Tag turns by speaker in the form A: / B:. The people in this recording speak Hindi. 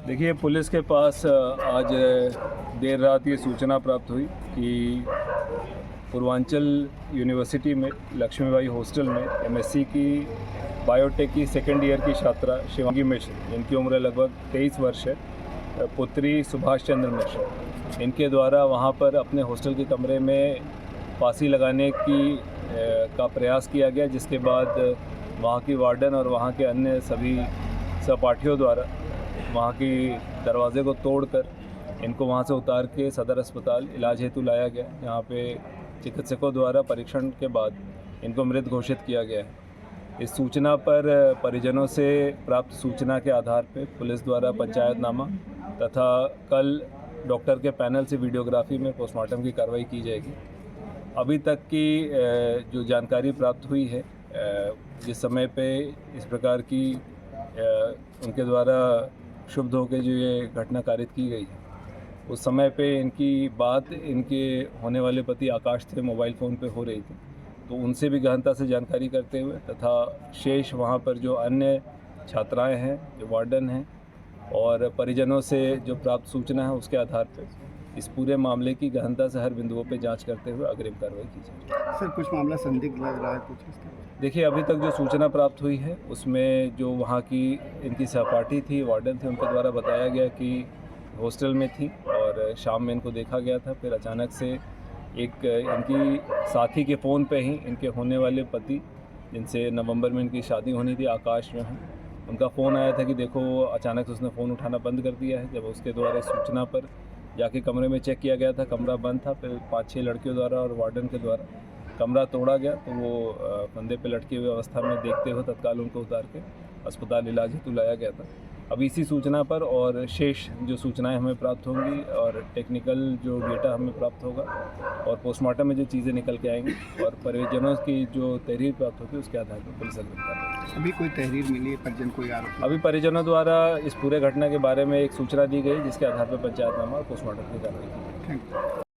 A: देखिए, पुलिस के पास आज देर रात ये सूचना प्राप्त हुई कि पूर्वांचल यूनिवर्सिटी में लक्ष्मीबाई हॉस्टल में एमएससी की बायोटेक की सेकेंड ईयर की छात्रा शिवांगी मिश्र, इनकी उम्र लगभग 23 वर्ष है, पुत्री सुभाष चंद्र मिश्र, इनके द्वारा वहाँ पर अपने हॉस्टल के कमरे में फांसी लगाने का प्रयास किया गया, जिसके बाद वहाँ की वार्डन और वहाँ के अन्य सभी सहपाठियों द्वारा वहाँ की दरवाजे को तोड़कर इनको वहाँ से उतार के सदर अस्पताल इलाज हेतु लाया गया। यहाँ पे चिकित्सकों द्वारा परीक्षण के बाद इनको मृत घोषित किया गया है। इस सूचना पर परिजनों से प्राप्त सूचना के आधार पर पुलिस द्वारा पंचायतनामा तथा कल डॉक्टर के पैनल से वीडियोग्राफी में पोस्टमार्टम की कार्रवाई की जाएगी। अभी तक की जो जानकारी प्राप्त हुई है, जिस समय पे इस प्रकार की उनके द्वारा शुभ होकर जो ये घटना कारित की गई है, उस समय पे इनकी बात इनके होने वाले पति आकाश थे मोबाइल फ़ोन पे हो रही थी, तो उनसे भी गहनता से जानकारी करते हुए तथा शेष वहाँ पर जो अन्य छात्राएं हैं, जो वार्डन हैं और परिजनों से जो प्राप्त सूचना है, उसके आधार पर इस पूरे मामले की गहनता से हर बिंदुओं पे जांच करते हुए अग्रिम कार्रवाई की जाए।
B: सर, कुछ मामला संदिग्ध लग रहा है कुछ?
A: देखिए, अभी तक जो सूचना प्राप्त हुई है उसमें जो वहाँ की इनकी सहपाठी थी, वार्डन थे, उनके द्वारा बताया गया कि हॉस्टल में थी और शाम में इनको देखा गया था। फिर अचानक से एक इनकी साथी के फ़ोन पे ही इनके होने वाले पति, जिनसे नवंबर में इनकी शादी होनी थी, आकाश जो हैं, उनका फ़ोन आया था कि देखो, अचानक से उसने फ़ोन उठाना बंद कर दिया है। जब उसके द्वारा सूचना पर जाके कमरे में चेक किया गया था, कमरा बंद था। फिर 5-6 लड़कियों द्वारा और वार्डन के द्वारा कमरा तोड़ा गया, तो वो फंदे पे लटके हुए अवस्था में देखते हुए तत्काल उनको उतार के अस्पताल इलाज हेतु लाया गया था। अब इसी सूचना पर और शेष जो सूचनाएं हमें प्राप्त होंगी और टेक्निकल जो डेटा हमें प्राप्त होगा और पोस्टमार्टम में जो चीज़ें निकल के आएंगी और परिजनों की जो तहरीर प्राप्त होगी, उसके आधार पर पुलिस अग्रिम कार्रवाई।
B: अभी कोई तहरीर मिली है? परिजन कोई आरोप?
A: अभी परिजनों द्वारा इस पूरे घटना के बारे में एक सूचना दी गई, जिसके आधार पर पंचायतनामा और पोस्टमार्टम की कार्रवाई की।
B: Thank you.